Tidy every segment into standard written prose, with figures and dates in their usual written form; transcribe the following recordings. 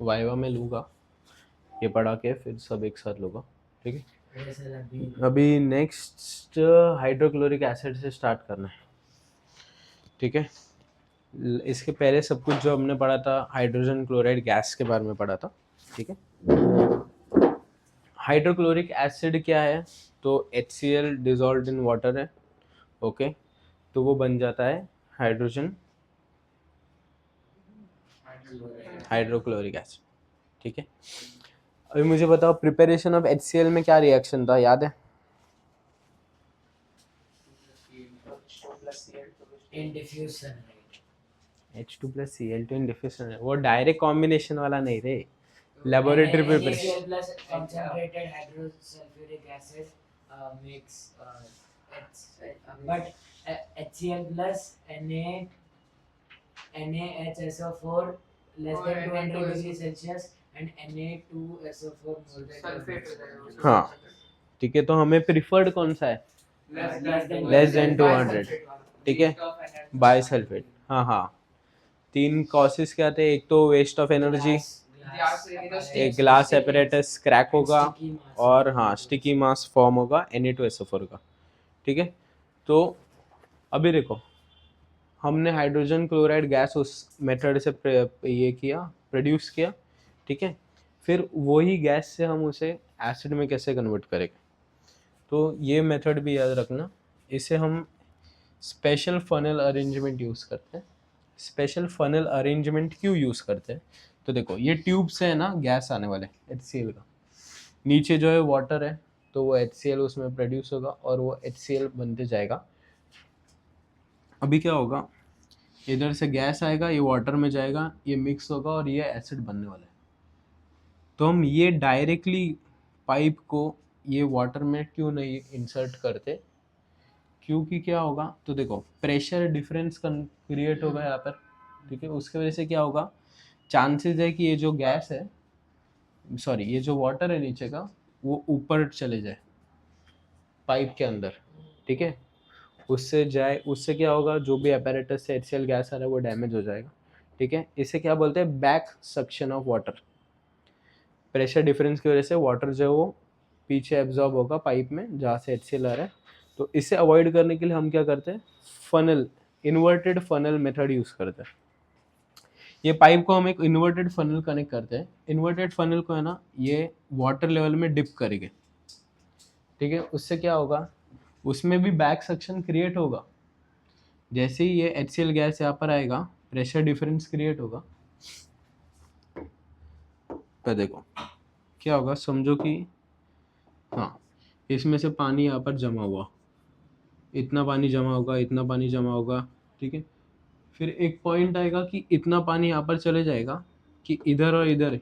Viva में लूँगा, ये पढ़ा के फिर सब एक साथ लूँगा, ठीक है। अभी नेक्स्ट हाइड्रोक्लोरिक एसिड से स्टार्ट करना है, ठीक है। इसके पहले सब कुछ जो हमने पढ़ा था हाइड्रोजन क्लोराइड गैस के बारे में पढ़ा था, ठीक है। हाइड्रोक्लोरिक एसिड क्या है, तो HCl डिजॉल्व्ड इन वाटर है, ओके। तो वो बन जाता है हाइड्रोजन हाइड्रोक्लोरिक एसिड, ठीक है। अभी मुझे बताओ प्रिपरेशन ऑफ HCl में क्या रिएक्शन था, याद है? H2 plus Cl2 in diffusion, वो डायरेक्ट कॉम्बिनेशन वाला नहीं रे, laboratory preparation. concentrated hydrosulfuric acid makes but HCl plus NaHSO4 less than 200 degrees Celsius and Na2SO4 more than 200. हाँ ठीक है, तो हमें प्रिफर्ड कौन सा है? लेस देन 200, ठीक है, बाइसल्फेट। हाँ हाँ, तीन कॉसेस क्या थे, एक तो वेस्ट ऑफ एनर्जी, एक ग्लास एपरेटस क्रैक होगा, और हाँ स्टिकी मास फॉर्म होगा Na2SO4 का, ठीक है। तो अभी देखो, हमने हाइड्रोजन क्लोराइड गैस उस मेथड से ये किया, प्रोड्यूस किया, ठीक है। फिर वही गैस से हम उसे एसिड में कैसे कन्वर्ट करेंगे, तो ये मेथड भी याद रखना। इसे हम स्पेशल फनल अरेंजमेंट यूज़ करते हैं। स्पेशल फनल अरेंजमेंट क्यों यूज़ करते हैं, तो देखो ये ट्यूब से है ना गैस आने वाले HCl का, नीचे जो है वाटर है, तो वो HCl उसमें प्रोड्यूस होगा और वो HCl बनते जाएगा। अभी क्या होगा, इधर से गैस आएगा, ये वाटर में जाएगा, ये मिक्स होगा और ये एसिड बनने वाला है। तो हम ये डायरेक्टली पाइप को ये वाटर में क्यों नहीं इंसर्ट करते, क्योंकि क्या होगा, तो देखो प्रेशर डिफरेंस क्रिएट होगा यहाँ पर, ठीक है। उसके वजह से क्या होगा, चांसेस है कि ये जो गैस है, सॉरी ये जो वाटर है नीचे का, वो ऊपर चले जाए पाइप के अंदर, ठीक है। उससे जाए, उससे क्या होगा, जो भी अपैरेटस से HCl गैस आ रहा है वो डैमेज हो जाएगा, ठीक है। इसे क्या बोलते हैं, back suction of water. Pressure difference की वजह से वाटर जो है वो पीछे एब्जॉर्ब होगा पाइप में जहाँ से HCl आ रहा है। तो इसे अवॉइड करने के लिए हम क्या करते हैं, funnel, inverted funnel method use करते हैं। ये पाइप को हम एक इन्वर्टेड फनल कनेक्ट करते हैं। इन्वर्टेड फनल को है ना, ये वाटर लेवल में डिप करेंगे, ठीक है। उससे क्या होगा, उसमें भी बैक सक्शन क्रिएट होगा। जैसे ही ये HCl गैस यहाँ पर आएगा, प्रेशर डिफरेंस क्रिएट होगा। तो देखो क्या होगा, समझो कि हाँ इसमें से पानी यहाँ पर जमा हुआ, इतना पानी जमा होगा, इतना पानी जमा होगा, ठीक है। फिर एक पॉइंट आएगा कि इतना पानी यहाँ पर चले जाएगा कि इधर और इधर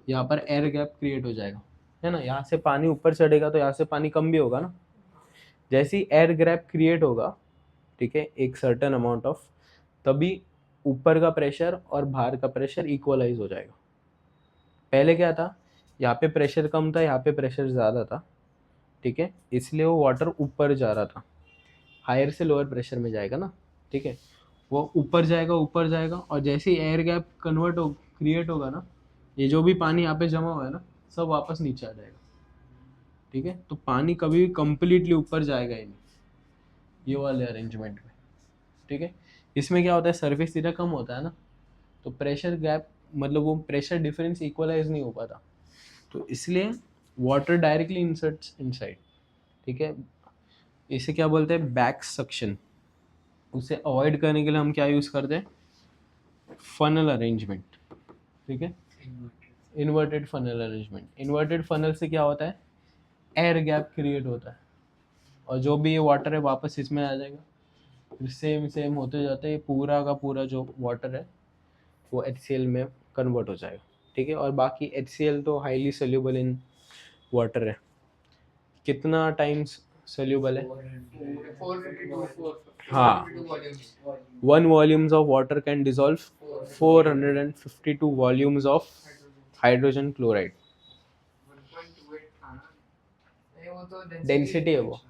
यहाँ पर एयर गैप क्रिएट हो जाएगा, है ना। यहाँ से पानी ऊपर चढ़ेगा तो यहाँ से पानी कम भी होगा ना। जैसे ही एयर गैप क्रिएट होगा, ठीक है, एक सर्टेन अमाउंट ऑफ, तभी ऊपर का प्रेशर और बाहर का प्रेशर इक्वलाइज हो जाएगा। पहले क्या था, यहाँ पे प्रेशर कम था, यहाँ पे प्रेशर ज़्यादा था, ठीक है, इसलिए वो वाटर ऊपर जा रहा था, हायर से लोअर प्रेशर में जाएगा ना, ठीक है। वो ऊपर जाएगा, ऊपर जाएगा, और जैसे ही एयर गैप क्रिएट होगा ना, ये जो भी पानी यहाँ पे जमा हुआ है ना, सब वापस नीचे आ जाएगा, ठीक है। तो पानी कभी भी कंप्लीटली ऊपर जाएगा ही नहीं ये वाले अरेंजमेंट में, ठीक है। इसमें क्या होता है, सरफेस एरिया कम होता है ना, तो प्रेशर गैप मतलब वो प्रेशर डिफरेंस इक्वलाइज नहीं हो पाता, तो इसलिए वाटर डायरेक्टली इंसर्ट्स इनसाइड, ठीक है। इसे क्या बोलते हैं, बैक सक्शन। उसे अवॉइड करने के लिए हम क्या यूज़ करते हैं, फनल अरेंजमेंट, ठीक है। Inverted funnel arrangement. Inverted funnel से क्या होता है, एयर गैप क्रिएट होता है, और जो भी ये वाटर है वापस इसमें आ जाएगा, फिर सेम सेम होते जाते हैं, पूरा का पूरा जो वाटर है वो HCl में कन्वर्ट हो जाएगा, ठीक है। और बाकी HCl तो हाईली सोल्यूबल इन वाटर है। कितना टाइम्स सोल्यूबल है, 452 हाँ, 1 volumes of water can dissolve 452 volumes of hydrogen chloride. 1.28 था ना, नहीं वो तो डेंसिटी है वो।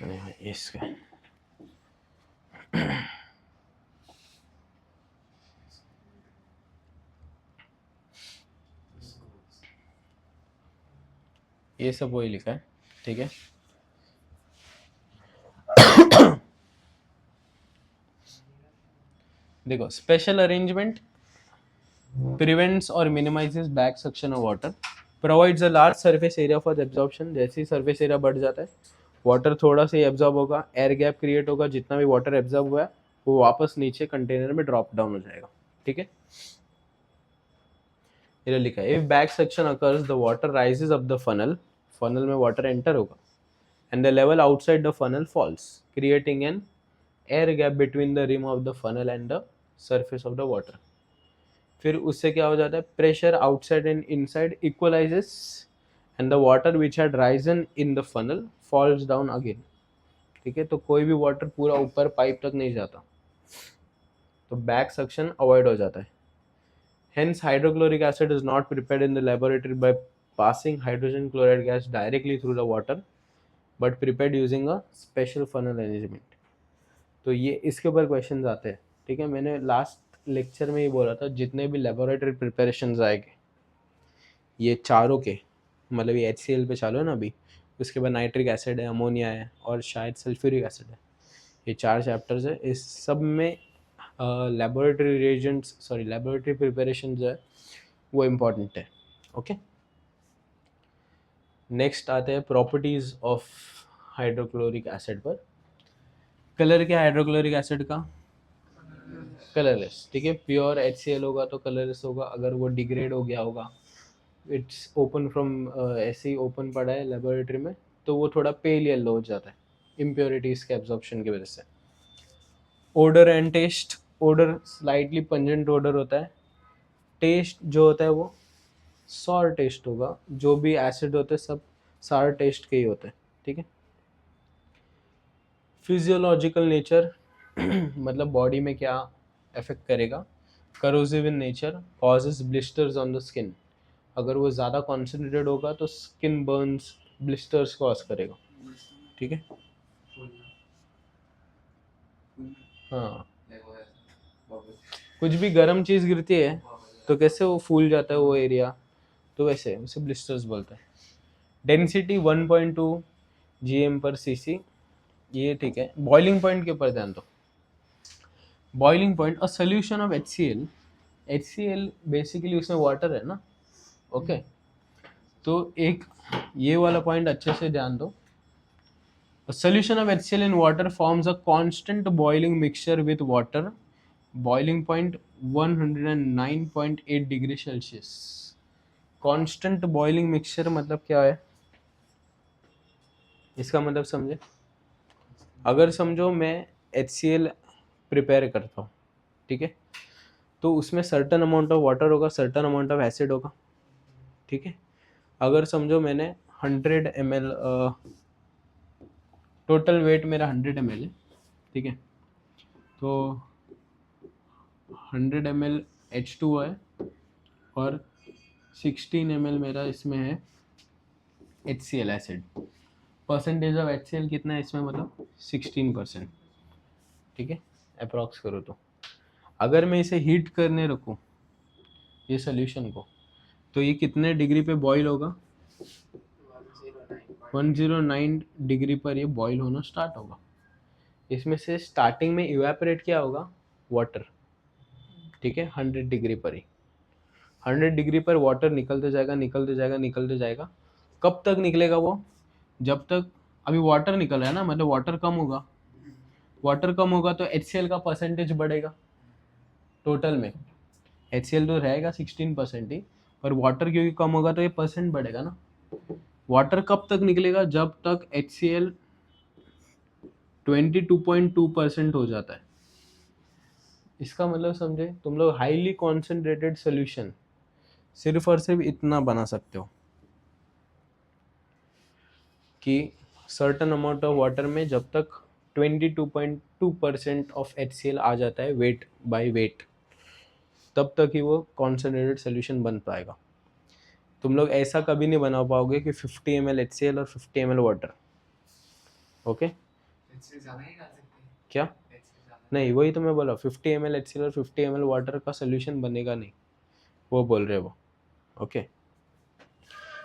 अरे हाँ, इसका ये सब वही लिखा है, ठीक है। देखो, special arrangement prevents or minimizes back suction of water, provides a large surface area for the absorption। जैसे ही surface area बढ़ जाता है, वाटर थोड़ा सा ही एब्जॉर्ब होगा, एयर गैप क्रिएट होगा, जितना भी वाटर एब्जॉर्ब हुआ है वो वापस नीचे कंटेनर में ड्रॉप डाउन हो जाएगा, ठीक है। ये लिखा है, if back suction occurs the water rises up the funnel, funnel में वाटर एंटर होगा, and the level outside the funnel falls, creating an air gap between the rim of the funnel and the surface of the water. फिर उससे क्या हो जाता है, pressure outside and inside equalises and the water which had risen in the funnel falls down again, ठीक है। तो कोई भी वाटर पूरा ऊपर पाइप तक नहीं जाता, तो बैक सक्शन अवॉइड हो जाता है। Hence, hydrochloric acid is not prepared in the laboratory by passing hydrogen chloride gas directly through the water, but prepared using a special funnel arrangement। तो ये इसके ऊपर क्वेश्चन आते हैं, ठीक है। मैंने लास्ट लेक्चर में ही बोला था, जितने भी लेबोरेटरी प्रिपरेशन आएंगे ये चारों के, मतलब ये HCl पे चालू है ना अभी, उसके बाद नाइट्रिक एसिड है, अमोनिया है और शायद सल्फ्यूरिक एसिड है, ये 4 चैप्टर्स है। इस सब में laboratory reagents, sorry laboratory preparation जो है वो इम्पॉर्टेंट है, ओके। नेक्स्ट आते हैं प्रॉपर्टीज ऑफ हाइड्रोक्लोरिक एसिड पर। कलर क्या है हाइड्रोक्लोरिक एसिड का? कलरलेस, ठीक है। प्योर HCl होगा तो कलरलेस होगा, अगर वो डिग्रेड हो गया होगा, इट्स ओपन फ्रॉम, ऐसे ही ओपन पड़ा है लेबोरेटरी में, तो वो थोड़ा पेल येलो हो जाता है इम्प्योरिटीज के एब्जॉर्प्शन की वजह से। Odour and taste, odour slightly pungent odour होता है, टेस्ट जो होता है वो सॉर टेस्ट होगा, जो भी एसिड होते हैं सब सार टेस्ट के ही होते हैं, ठीक है। फिजियोलॉजिकल नेचर मतलब बॉडी में क्या इफेक्ट करेगा, corrosive in nature, causes blisters on the skin, अगर वो ज़्यादा कॉन्सेंट्रेटेड होगा तो स्किन बर्न्स, ब्लिस्टर्स कॉज करेगा, ठीक है। हाँ, कुछ भी गर्म चीज़ गिरती है तो कैसे वो फूल जाता है वो एरिया, तो वैसे उसे ब्लिस्टर्स बोलते हैं। डेंसिटी 1.2 gm/cc, ये ठीक है। बॉइलिंग पॉइंट के ऊपर ध्यान दो। Boiling point, a solution of HCl basically उसमें वाटर है ना, ओके। तो एक ये वाला पॉइंट अच्छे से ध्यान दो। A solution of HCl in water forms a constant boiling mixture with water, boiling point 109.8 degree Celsius. Constant boiling mixture मतलब क्या है, इसका मतलब समझे। अगर समझो मैं HCl प्रिपेयर करता हूँ, ठीक है, तो उसमें सर्टन अमाउंट ऑफ वाटर होगा, सर्टन अमाउंट ऑफ एसिड होगा, ठीक है। अगर समझो मैंने 100 ml, टोटल वेट मेरा 100 ml है, ठीक है, तो 100 ml H2O है और 16 ml मेरा इसमें है HCl acid. Percentage of HCl कितना है इसमें, मतलब 16%, ठीक है, अप्रॉक्स करो तो। अगर मैं इसे हीट करने रखूँ ये सोल्यूशन को, तो ये कितने डिग्री पे बॉईल होगा, 109 डिग्री पर ये बॉईल होना स्टार्ट होगा। इसमें से स्टार्टिंग में इवेपोरेट क्या होगा, वाटर, ठीक है, 100 डिग्री पर ही। 100 डिग्री पर वाटर निकलते जाएगा निकलते जाएगा निकलते जाएगा। कब तक निकलेगा वो, जब तक अभी वाटर निकल रहा है ना, मतलब वाटर कम होगा, वाटर कम होगा तो HCl का परसेंटेज बढ़ेगा। टोटल में HCl तो रहेगा 16% ही, पर वाटर क्योंकि कम होगा तो ये परसेंट बढ़ेगा ना। वाटर कब तक निकलेगा, जब तक HCl 22.2% हो जाता है। इसका मतलब समझे तुम लोग, हाईली कॉन्सेंट्रेटेड सोल्यूशन सिर्फ और सिर्फ इतना बना सकते हो कि सर्टन अमाउंट ऑफ वाटर में जब तक 22.2% ऑफ HCl आ जाता है वेट बाय वेट, तब तक ही वो कॉन्सेंट्रेटेड सोल्यूशन बन पाएगा। तुम लोग ऐसा कभी नहीं बना पाओगे कि 50 ml HCl और 50 ml वाटर, ओके। क्या नहीं, वही तो मैं बोला, 50 ml HCl और 50 ml वाटर का सोल्यूशन बनेगा नहीं, वो बोल रहे वो, ओके।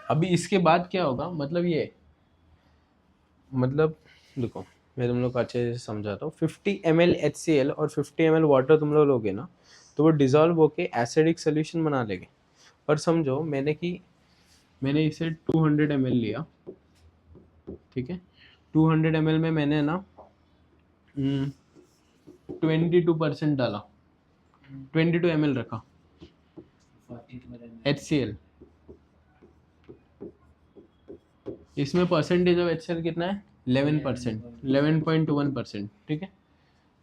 अभी इसके बाद क्या होगा, मतलब ये, मतलब देखो मैं तुम लोग को अच्छे से समझाता हूँ। 50 ml HCl और 50 ml वाटर तुम लोग लोगे ना, तो वो डिजॉल्व होके एसिडिक सोल्यूशन बना लेंगे। पर समझो मैंने इसे 200 ml लिया, ठीक है। 200 ml में मैंने ना 22% डाला, 22 ml रखा HCl। इसमें परसेंटेज ऑफ HCl कितना है, 11%, 11.1%, ठीक है।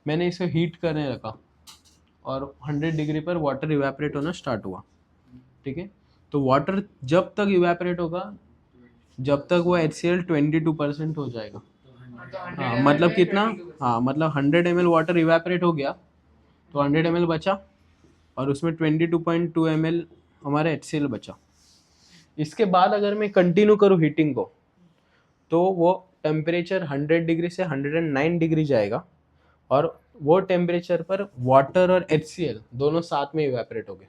मैंने इसे हीट करने रखा और 100 डिग्री पर वाटर इवेपोरेट होना स्टार्ट हुआ, ठीक है। तो वाटर जब तक इवेपोरेट होगा, जब तक वो HCl 22% हो जाएगा। हाँ मतलब कितना, हाँ मतलब 100 ml वाटर इवेपोरेट हो गया, तो 100 ml बचा और उसमें 22.2 ml हमारा HCl बचा। इसके बाद अगर मैं कंटिन्यू करूँ हीटिंग को, तो वो टेम्परेचर 100 डिग्री से 109 डिग्री जाएगा और वो टेम्परेचर पर वाटर और HCl दोनों साथ में इवेपोरेट हो गए,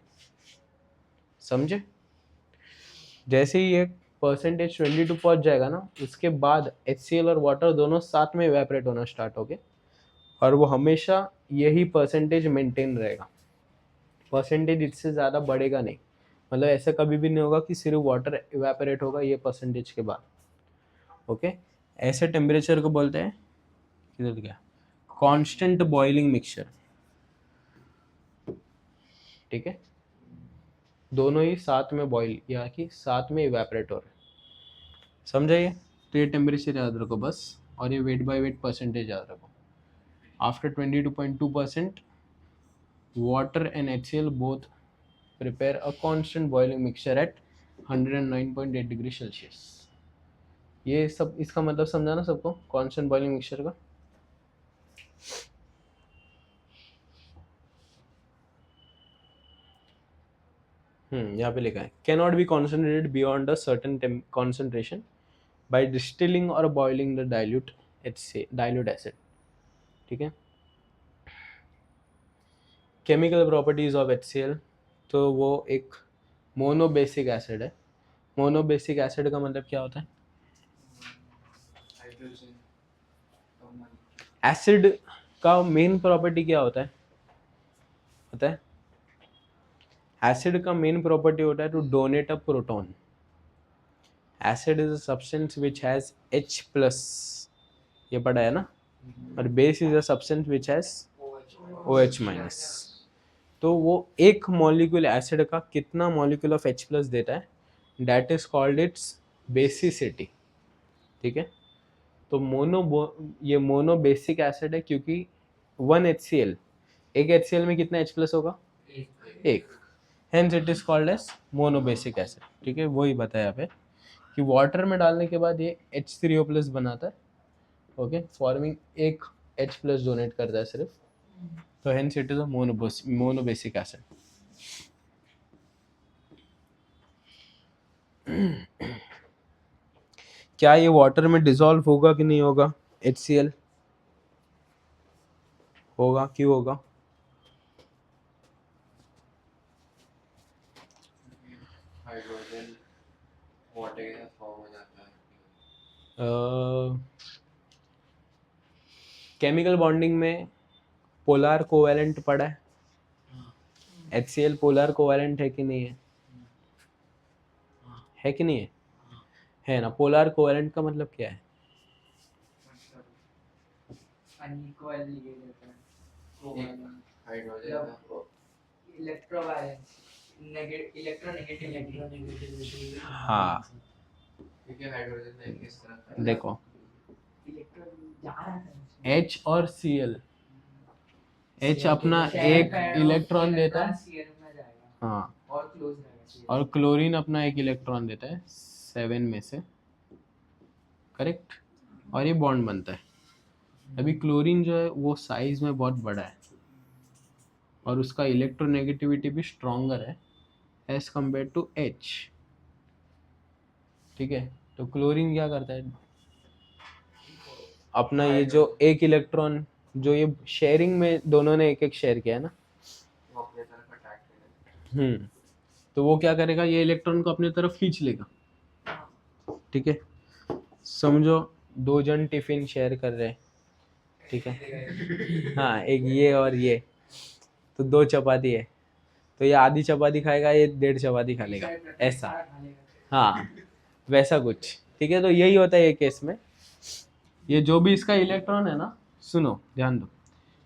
समझे। जैसे ही ये परसेंटेज 22 पहुंच जाएगा ना, उसके बाद HCl और वाटर दोनों साथ में इवेपोरेट होना स्टार्ट हो गए और वो हमेशा यही परसेंटेज मेंटेन रहेगा। परसेंटेज इससे ज़्यादा बढ़ेगा नहीं, मतलब ऐसा कभी भी नहीं होगा कि सिर्फ वाटर इवेपोरेट होगा ये परसेंटेज के बाद। ओके, ऐसे टेम्परेचर को बोलते हैं, किधर गया, कांस्टेंट बॉइलिंग मिक्सचर, ठीक है। दोनों ही साथ में बॉईल या कि साथ में इवेपोरेट हो रहे, समझाइए। तो ये टेम्परेचर याद रखो बस, और ये वेट बाय वेट परसेंटेज याद रखो। After 22.2% water and HCl both prepare a constant boiling mixture at 109.8 degree Celsius. ये सब इसका मतलब समझा ना सबको, कांस्टेंट बॉइलिंग मिक्सचर का। यहाँ पे लिखा है can not be concentrated beyond a certain concentration bye distilling और बॉइलिंग द डाइल्यूट एसिड, ठीक है। केमिकल प्रॉपर्टीज ऑफ HCl, तो वो एक मोनोबेसिक एसिड है। मोनोबेसिक एसिड का मतलब क्या होता है, एसिड का मेन प्रॉपर्टी क्या होता है पता है। एसिड का मेन प्रॉपर्टी होता है to donate a proton. Acid is a substance which has H plus, ये पढ़ा है ना, और base is a substance which has OH minus. तो वो एक मॉलिक्यूल एसिड का कितना मॉलिक्यूल ऑफ H प्लस देता है, that is called its basicity, ठीक है। तो ये मोनो बेसिक एसिड है क्योंकि 1 HCl, एक HCl में कितना H प्लस होगा, एक, hence it is called as monobasic acid, ठीक है। वही बताया यहाँ पे कि वाटर में डालने के बाद ये H3O प्लस बनाता है, ओके, फॉर्मिंग एक H प्लस डोनेट करता है सिर्फ, तो hence it is a mono basic acid. क्या ये वाटर में डिसॉल्व होगा कि नहीं होगा, HCl होगा, क्यों होगा, हाइड्रोजन वाटर के साथ फॉर्म हो जाता है। केमिकल बॉन्डिंग में पोलर कोवेलेंट पड़ा है, HCl पोलर कोवेलेंट है कि नहीं है, है कि नहीं है ना। पोलर कोवेलेंट का मतलब क्या है, अनइक्वल ये रहता है, हाइड्रोजन इलेक्ट्रोवालेंस, इलेक्ट्रोनेगेटिविटी। हाँ क्योंकि हाइड्रोजन एक इस तरह का देखो इलेक्ट्रॉन जा रहा है H और Cl, H अपना एक इलेक्ट्रॉन देता है, Cl में जाएगा हाँ, और क्लोज रहेगा, और क्लोरीन अपना एक इलेक्ट्रॉन देता है 7 में से, करेक्ट, और ये बॉन्ड बनता है। अभी क्लोरीन जो है वो साइज में बहुत बड़ा है और उसका इलेक्ट्रोनेगेटिविटी भी स्ट्रॉन्गर है एज कम्पेयर टू H, ठीक है। तो क्लोरीन क्या करता है, अपना ये जो एक इलेक्ट्रॉन जो ये शेयरिंग में दोनों ने एक एक शेयर किया है ना, वो अपने तरफ अटैक करेगा। तो वो क्या करेगा, ये इलेक्ट्रॉन को अपनी तरफ खींच लेगा, ठीक है, समझो 2 जन टिफिन शेयर कर रहे हैं, ठीक है, हाँ एक ये और ये, तो 2 चपाती है, तो ये आधी चपाती खाएगा, ये 1.5 चपाती खा लेगा, ऐसा, हाँ वैसा कुछ, ठीक है। तो यही होता है ये केस में, ये जो भी इसका इलेक्ट्रॉन है ना, सुनो ध्यान दो,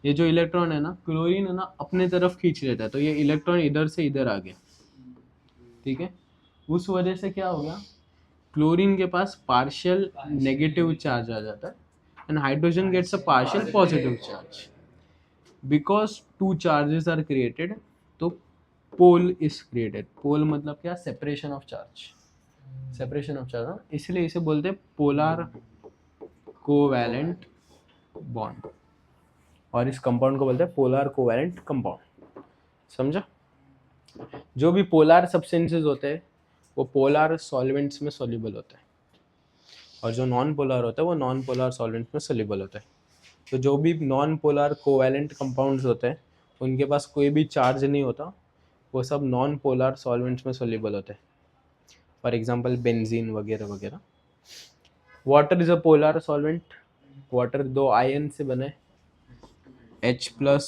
ये जो इलेक्ट्रॉन है ना, क्लोरीन है ना अपने तरफ खींच लेता है, तो ये इलेक्ट्रॉन इधर से इधर आ गया, ठीक है, उस वजह से क्या हो गया, क्लोरीन के पास पार्शियल नेगेटिव चार्ज आ जाता है and hydrogen gets a partial positive charge, because 2 charges are created, तो पोल इज क्रिएटेड। पोल मतलब क्या, separation of charge, separation of charge, इसलिए इसे बोलते हैं पोलर कोवैलेंट बॉन्ड, और इस कंपाउंड को बोलते हैं पोलर कोवैलेंट कंपाउंड, समझा। जो भी पोलर सब्सटेंसेस होते हैं वो पोलर सॉल्वेंट्स में सॉल्युबल होते हैं, और जो नॉन पोलर होता है वो नॉन पोलर सॉल्वेंट्स में सॉल्युबल होता है। तो जो भी नॉन पोलर कोवैलेंट कंपाउंड्स होते हैं उनके पास कोई भी चार्ज नहीं होता, वो सब नॉन पोलर सॉल्वेंट्स में सॉल्युबल होते हैं, फॉर एग्जांपल बेंजीन वगैरह वगैरह। Water is a polar solvent, water 2 ion से बने, H प्लस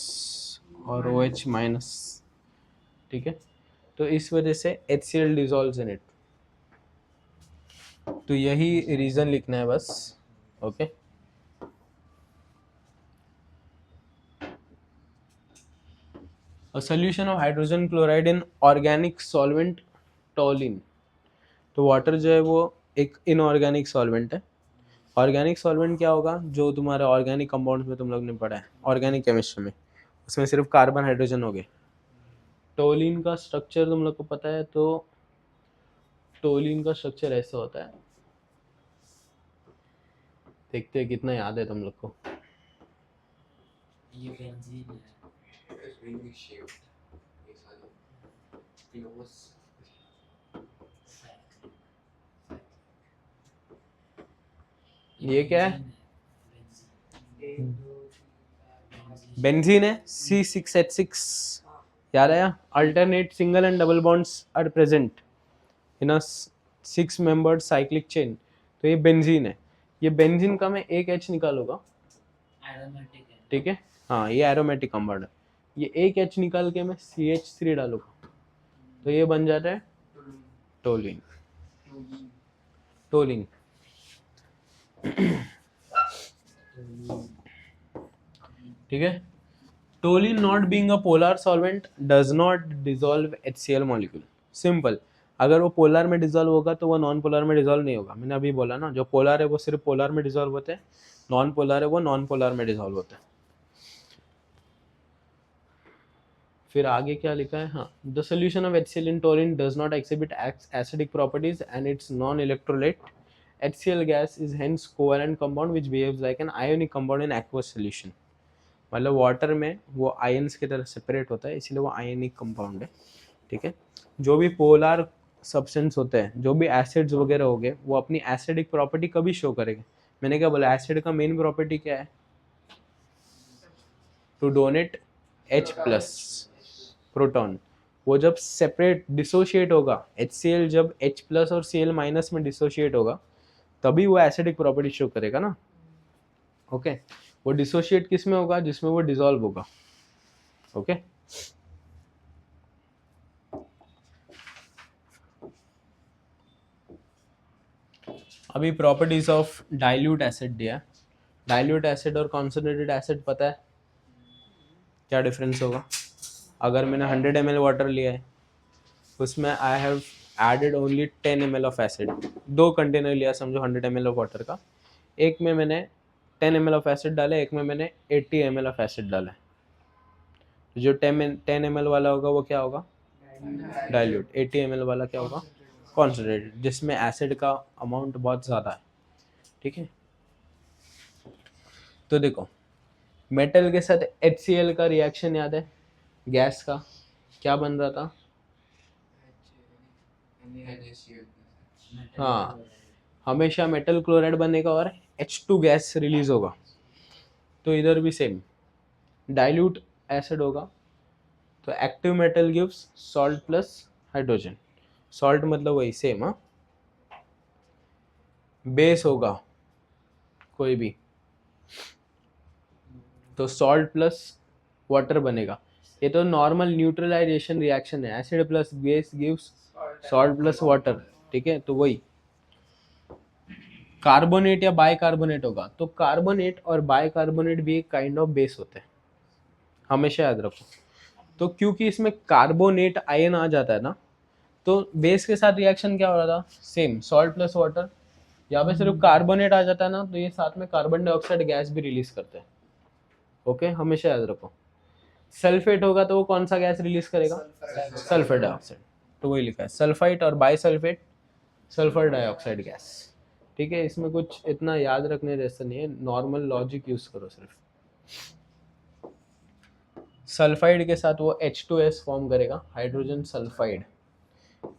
और OH माइनस, ठीक है, तो इस वजह से HCl डिजॉल्व्स इन इट, तो यही रीजन लिखना है बस, okay. A solution of hydrogen chloride in organic solvent toluene, तो वाटर जो है वो एक इनऑर्गेनिक सॉल्वेंट है। ऑर्गेनिक सॉल्वेंट क्या होगा, जो तुम्हारे ऑर्गेनिक कंपाउंड्स में तुम लोग ने पढ़ा है ऑर्गेनिक केमिस्ट्री में, उसमें सिर्फ कार्बन हाइड्रोजन हो गए। टोलिन का स्ट्रक्चर तुम लोग को पता है, तो टोलिन का स्ट्रक्चर ऐसा होता है, देखते हैं कितना याद है तुम लोग को। ये बेंजीन है। It's really shaped. ये सारी close. ये क्या है, बेंजीन है, C6H6, याद आया, alternate single and double bonds are present in a 6 membered cyclic chain, तो ये बेंजीन है। ये बेंजीन का मैं एक H निकालूंगा, एरोमेटिक है। ठीक है, हाँ ये एरोमेटिक कंपाउंड है, ये एक H निकाल के मैं CH3 डालूंगा, तो ये बन जाता है टोलिन, टोलिन, ठीक है। Toluene not being a polar solvent does not dissolve HCl molecule, simple. अगर वो पोलर में डिसॉल्व होगा तो वो नॉन पोलर में डिसॉल्व नहीं होगा, मैंने अभी बोला ना, जो पोलर है वो सिर्फ पोलर में डिसॉल्व होते हैं, नॉन पोलर है वो नॉन पोलर में डिसॉल्व होते हैं। फिर आगे क्या लिखा है, हाँ, the solution of HCl in toluene does not exhibit acidic properties and it's non electrolyte, HCl gas is hence covalent compound which behaves like an ionic compound in aqueous solution, मतलब water में वो ions की तरह separate होता है, इसलिए वो ionic compound है, ठीक है। जो भी पोलर सब्सटेंस होते हैं, जो भी एसिड्स वगैरह हो गए, वो अपनी एसिडिक प्रॉपर्टी कभी शो करेंगे। मैंने क्या बोला, एसिड का मेन प्रॉपर्टी क्या है, to donate H plus proton. वो जब सेपरेट डिसोशिएट होगा, HCl जब H प्लस और Cl माइनस में डिसोशिएट होगा तभी वो एसिडिक प्रॉपर्टी शो करेगा ना, ओके। वो डिसोशिएट किस में होगा, जिसमें वो डिसॉल्व होगा, ओके। अभी प्रॉपर्टीज ऑफ डाइल्यूट एसिड दिया, डाइल्यूट एसिड और कॉन्सनट्रेटेड एसिड पता है क्या डिफरेंस होगा। अगर मैंने 100 ml वाटर लिया है, उसमें I have added only 10 ml of acid, 2 container लिया समझो 100 ml ऑफ वाटर का, एक में मैंने 10 ml ऑफ एसिड डाला, एक में मैंने 80 ml ऑफ एसिड डाला है, तो जो 10 ml वाला होगा वो क्या होगा, डाइल्यूट, 80 ml वाला क्या होगा, कॉन्सनट्रेटेड, जिसमें एसिड का अमाउंट बहुत ज़्यादा है, ठीक है। तो देखो मेटल के साथ HCl का रिएक्शन याद है, गैस का क्या बन रहा था, हाँ, हमेशा मेटल क्लोराइड बनेगा और H2 गैस रिलीज होगा, तो इधर भी सेम डाइल्यूट एसिड होगा, तो active metal gives salt plus hydrogen, salt मतलब वही सेम, हाँ, बेस होगा कोई भी तो सॉल्ट प्लस वाटर बनेगा। ये तो नॉर्मल न्यूट्रलाइजेशन रिएक्शन है, acid plus base gives salt plus water, ठीक है। तो वही कार्बोनेट या बाइकार्बोनेट होगा, तो कार्बोनेट और बाइकार्बोनेट भी एक काइंड ऑफ बेस होते हैं, हमेशा याद रखो। तो क्योंकि इसमें कार्बोनेट आयन आ जाता है ना, तो बेस के साथ रिएक्शन क्या हो रहा था, सेम सॉल्ट प्लस वाटर। यहाँ पे सिर्फ कार्बोनेट आ जाता है ना, तो ये साथ में कार्बन डाइऑक्साइड गैस भी रिलीज करते हैं। ओके, हमेशा याद रखो। सल्फेट होगा तो वो कौन सा गैस रिलीज करेगा, सल्फर डाइऑक्साइड। तो वही लिखा है सल्फाइट और बाइसल्फेट सल्फर डाइऑक्साइड गैस, ठीक है। इसमें कुछ इतना याद रखने जैसा नहीं है, नॉर्मल लॉजिक यूज करो सिर्फ। सल्फाइड के साथ वो H2S फॉर्म करेगा, हाइड्रोजन सल्फाइड।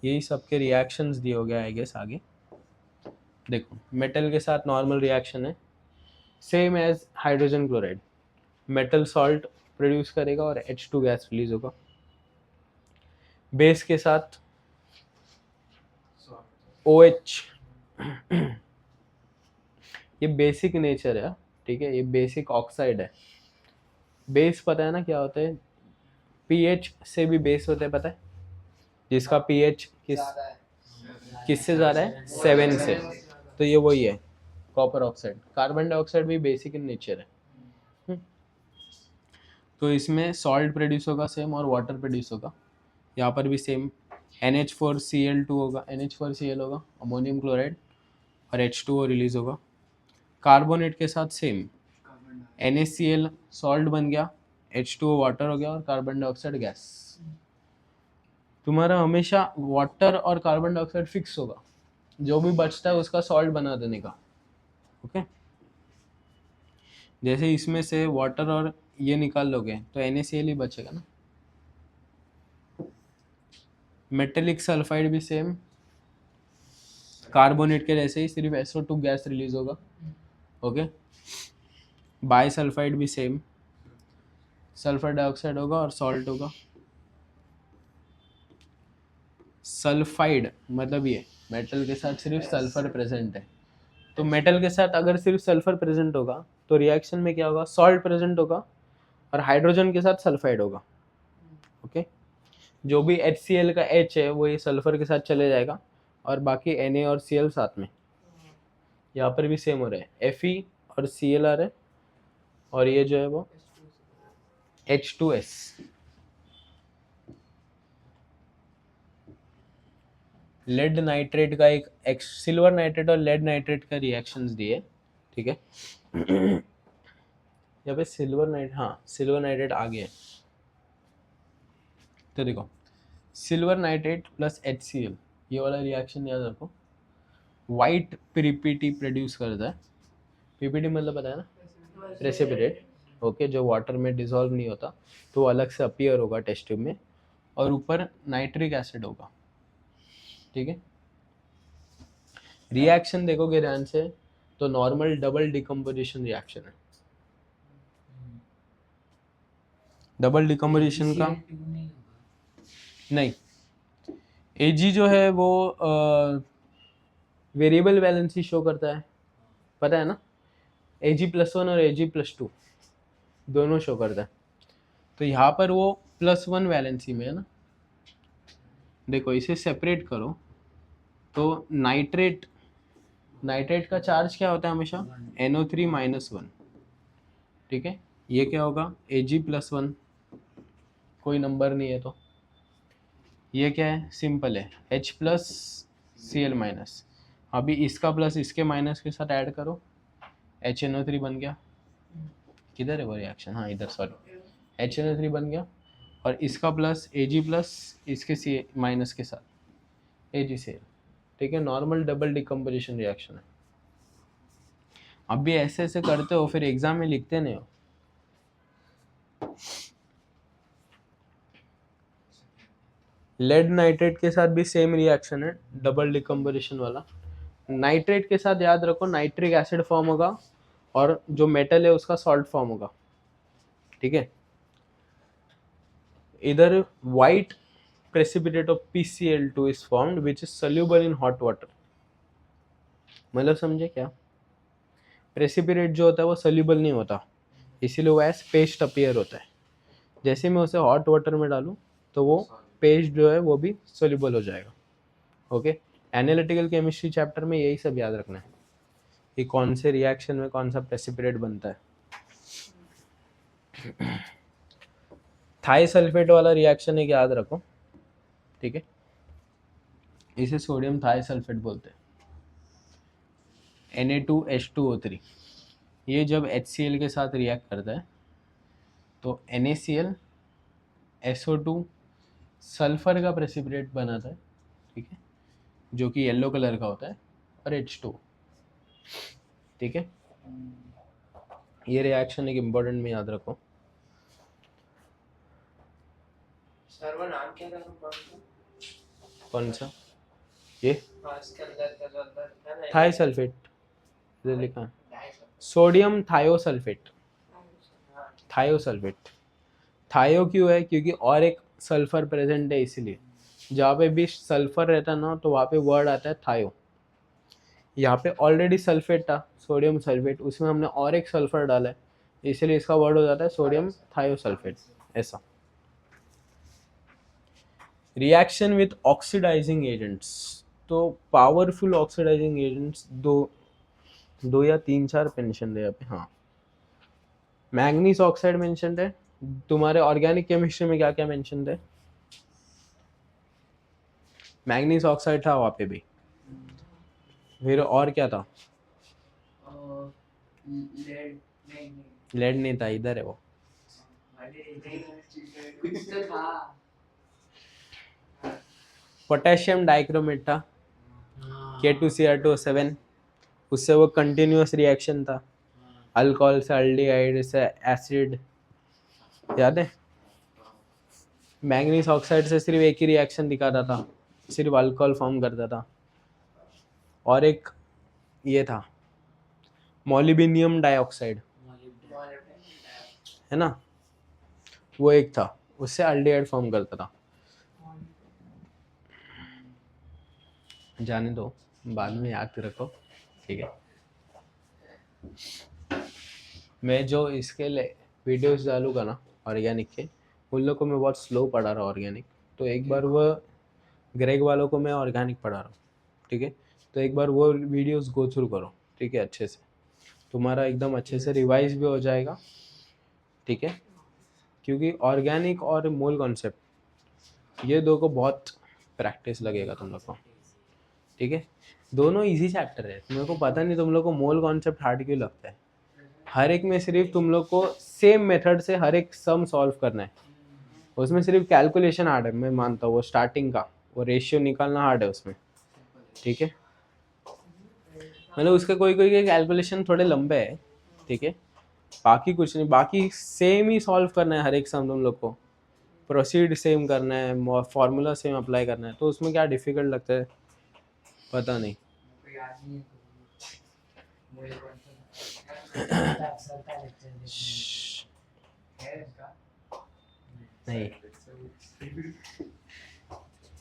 यही सबके रिएक्शंस दिए हो गया आई गेस। आगे देखो, मेटल के साथ नॉर्मल रिएक्शन है, same as hydrogen chloride. Metal salt produce करेगा और H2 गैस रिलीज होगा। बेस के साथ OH, ये बेसिक नेचर है, ठीक है, ये बेसिक ऑक्साइड है। बेस पता है ना क्या होता है, pH से भी बेस होते हैं, पता है, जिसका pH किससे ज़्यादा है, 7 से। तो ये वही है कॉपर ऑक्साइड। कार्बन डाइऑक्साइड भी बेसिक इन नेचर है। तो इसमें सॉल्ट प्रोड्यूस होगा सेम और वाटर प्रोड्यूस होगा। यहाँ पर भी सेम NH4Cl2 होगा, NH4Cl होगा, अमोनियम क्लोराइड, और H2O रिलीज होगा। कार्बोनेट के साथ सेम NaCl सॉल्ट बन गया, H2O वाटर हो गया और कार्बन डाइऑक्साइड गैस। तुम्हारा हमेशा वाटर और कार्बन डाइऑक्साइड फिक्स होगा, जो भी बचता है उसका सॉल्ट बना देने का। ओके, जैसे इसमें से वाटर और ये निकाल लोगे तो NaCl ही बचेगा ना। मेटेलिक सल्फाइड भी सेम कार्बोनेट के जैसे ही, सिर्फ SO2 गैस रिलीज होगा। ओके, बाइसल्फाइड भी सेम, सल्फर डाइऑक्साइड होगा और सॉल्ट होगा। सल्फाइड मतलब ये मेटल के साथ सिर्फ सल्फर प्रेजेंट है। तो मेटल के साथ अगर सिर्फ सल्फर प्रेजेंट होगा तो रिएक्शन में क्या होगा, सॉल्ट प्रेजेंट होगा और हाइड्रोजन के साथ सल्फाइड होगा। ओके, जो भी HCl का H है वो ये सल्फर के साथ चले जाएगा और बाकी Na और Cl साथ में। यहाँ पर भी सेम हो रहा है, Fe और Cl आ रहा है और ये जो है वो H2S। लेड नाइट्रेट का एक सिल्वर नाइट्रेट और लेड नाइट्रेट का रिएक्शंस दिए, ठीक है। यहाँ पे सिल्वर नाइट्रेट, हाँ सिल्वर नाइट्रेट आ गया। तो देखो, सिल्वर नाइट्रेट प्लस HCl, ये वाला रिएक्शन याद रखो, वाइट पीपीटी प्रोड्यूस करता है। पीपीटी मतलब पता है ना, प्रेसिपिटेट। ओके, जो वाटर में डिसॉल्व नहीं होता तो वो अलग से अपीयर होगा टेस्ट ट्यूब में, और ऊपर नाइट्रिक एसिड होगा, ठीक है। रिएक्शन देखोगे ध्यान से तो नॉर्मल डबल डिकम्पोजिशन रिएक्शन है। डबल डिकम्पोजिशन का नहीं, Ag जो है वो वेरिएबल वैलेंसी शो करता है, पता है ना, Ag+1 और Ag+2 दोनों शो करता है। तो यहाँ पर वो +1 वैलेंसी में है ना। देखो इसे सेपरेट करो तो नाइट्रेट का चार्ज क्या होता है हमेशा, NO3-1, ठीक है। ये क्या होगा, Ag+1, कोई नंबर नहीं है तो ये क्या है, सिंपल है, H+Cl-। अभी इसका प्लस इसके माइनस के साथ ऐड करो, HNO3 बन गया। किधर है वो रिएक्शन, हाँ इधर, सॉरी, HNO3 बन गया और इसका प्लस Ag+ इसके C- के साथ AgCl, ठीक है। नॉर्मल डबल डिकम्पोजिशन रिएक्शन है। अब भी ऐसे ऐसे करते हो फिर एग्जाम में लिखते नहीं हो। लेड नाइट्रेट के साथ भी सेम रिएक्शन है, डबल डिकम्पोजिशन वाला। नाइट्रेट के साथ याद रखो नाइट्रिक एसिड फॉर्म होगा और जो मेटल है उसका सॉल्ट फॉर्म होगा, ठीक है। इधर white precipitate of PCl2 is formed which is soluble in hot water, मतलब समझे क्या? प्रेसिपिटेट जो होता है वो सोल्यूबल नहीं होता, इसीलिए वो एज पेस्ट अपीयर होता है। जैसे मैं उसे हॉट वाटर में डालूँ तो वो पेस्ट जो है वो भी सोल्यूबल हो जाएगा। ओके, एनालिटिकल केमिस्ट्री चैप्टर में यही सब याद रखना है कि कौन से रिएक्शन में कौन सा प्रेसिपिटेट बनता है। थाई सल्फेट वाला रिएक्शन एक याद रखो, ठीक है, इसे सोडियम थाई सल्फेट बोलते हैं। Na2H2O3 ये जब HCl के साथ रिएक्ट करता है तो NaCl SO2 सल्फर का प्रेसिपिटेट बनाता है, ठीक है, जो कि येलो कलर का होता है, और H2, ठीक है। ये रिएक्शन एक इम्पोर्टेंट में याद रखो। सर वो नाम क्या था कंपाउंड कौन सा? ये का? इसके अंदर है ना थाई सल्फेट, इधर लिखा है डाइसल्फाइड। Sodium thiosulphate. थायोसल्फेट थायो क्यों है? क्योंकि और एक सल्फर प्रेजेंट है, इसीलिए जहाँ पे भी सल्फर रहता है ना तो वहाँ पे वर्ड आता है थायो। यहाँ पे ऑलरेडी सल्फेट था, सोडियम सल्फेट, उसमें हमने और एक सल्फर डाला है, इसलिए इसका वर्ड हो जाता है सोडियम थायोसल्फेट। ऐसा रिएक्शन विथ ऑक्सीडाइजिंग एजेंट्स, तो पावरफुल ऑक्सीडाइजिंग एजेंट्स दो या तीन चार मेंशन है यहाँ पे। हाँ, मैंगनीज ऑक्साइड मेंशन है। तुम्हारे ऑर्गेनिक केमिस्ट्री में क्या क्या मेंशन है? मैंगनीज ऑक्साइड था वहाँ पे भी, फिर और क्या था? लेड नहीं लेड नहीं था, इधर है वो। कुछ तो था। पोटेशियम डाइक्रोमेट था, K2Cr2O7, उससे वो कंटिन्यूअस रिएक्शन था, अल्कोहल से अल्डिहाइड से एसिड, याद है? मैंगनीज ऑक्साइड से सिर्फ एक ही रिएक्शन दिखाता था, सिर्फ अल्कोहल फॉर्म करता था। और एक ये था मोलिब्डेनम डाइऑक्साइड, है ना, वो एक था, उससे अल्डिहाइड फॉर्म करता था। जाने दो, बाद में याद रखो, ठीक है। मैं जो इसके लिए वीडियोस डालूंगा ना ऑर्गेनिक के, उन लोग को मैं बहुत स्लो पढ़ा रहा हूँ ऑर्गेनिक, तो एक बार वो ग्रेग वालों को मैं ऑर्गेनिक पढ़ा रहा हूँ, ठीक है, तो एक बार वो वीडियोस गो थ्रू करो, ठीक है, अच्छे से, तुम्हारा एकदम अच्छे से रिवाइज भी हो जाएगा, ठीक है। क्योंकि ऑर्गेनिक और मोल कॉन्सेप्ट ये दो को बहुत प्रैक्टिस लगेगा तुम लोग को, ठीक है। दोनों इजी चैप्टर है, तुम लोग को पता नहीं तुम लोग को मोल कॉन्सेप्ट हार्ड क्यों लगता है। हर एक में सिर्फ तुम लोग को सेम मेथड से हर एक सम सॉल्व करना है, उसमें सिर्फ कैलकुलेशन हार्ड है, मैं मानता हूँ, वो स्टार्टिंग का वो रेशियो निकालना हार्ड है उसमें, ठीक है। मतलब उसके कोई कोई के कैलकुलेशन थोड़े लंबे है, ठीक है, बाकी कुछ नहीं, बाकी सेम ही सॉल्व करना है हर एक सम तुम लोग को, प्रोसीड सेम करना है, फॉर्मूला सेम अप्लाई करना है, तो उसमें क्या डिफिकल्ट लगता है पता नहीं। कोई याद नहीं है मुझे कौन सा सर का लेक्चर है इसका नहीं,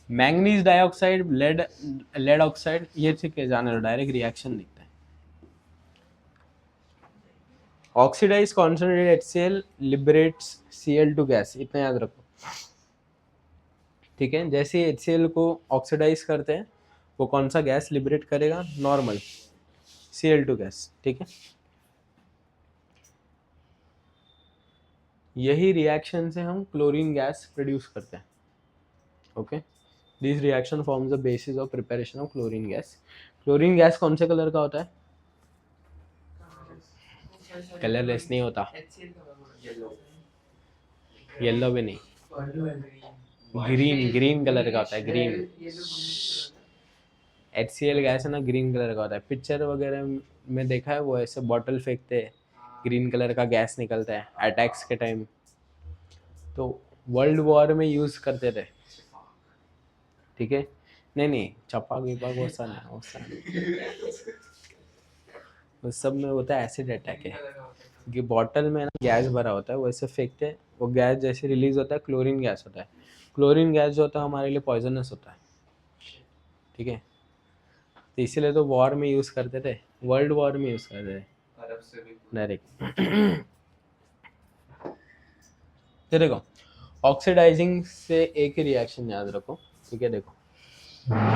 मैंगनीज डाइऑक्साइड, लेड ऑक्साइड, ये ठीक है, जाने दो, डायरेक्ट रिएक्शन दिखता है। Oxidise concentrated HCl liberates Cl2 gas, इतना याद रखो, ठीक है। जैसे HCl को ऑक्सीडाइज करते हैं वो कौन सा गैस लिबरेट करेगा? नॉर्मल Cl2 गैस, ठीक है। यही रिएक्शन से हम क्लोरीन गैस प्रोड्यूस करते हैं, okay. This reaction forms the basis of preparation of chlorine gas. Chlorine gas कौन से कलर का होता है? कलरलेस नहीं होता, येलो भी नहीं, ग्रीन कलर का होता है, ग्रीन। HCl गैस है ना, ग्रीन कलर का होता है। पिक्चर वगैरह में देखा है, वो ऐसे बॉटल फेंकते हैं, ग्रीन कलर का गैस निकलता है अटैक्स के टाइम, तो वर्ल्ड वॉर में यूज़ करते थे, ठीक है। नहीं चपाक विपाक वो सब नहीं, वो सब उस सब में होता है एसिड अटैक है, कि बॉटल में ना गैस भरा होता है, वैसे फेंकते हैं, वो गैस जैसे रिलीज होता है क्लोरीन गैस होता है। क्लोरीन गैस जो होता है हमारे लिए पॉइजनस होता है, ठीक है। तो इसीलिए तो वॉर में यूज़ करते थे, वर्ल्ड वॉर में यूज़ करते थे अरब से भी डायरेक्ट। तो देखो ऑक्सीडाइजिंग से एक ही रिएक्शन याद रखो, ठीक है। देखो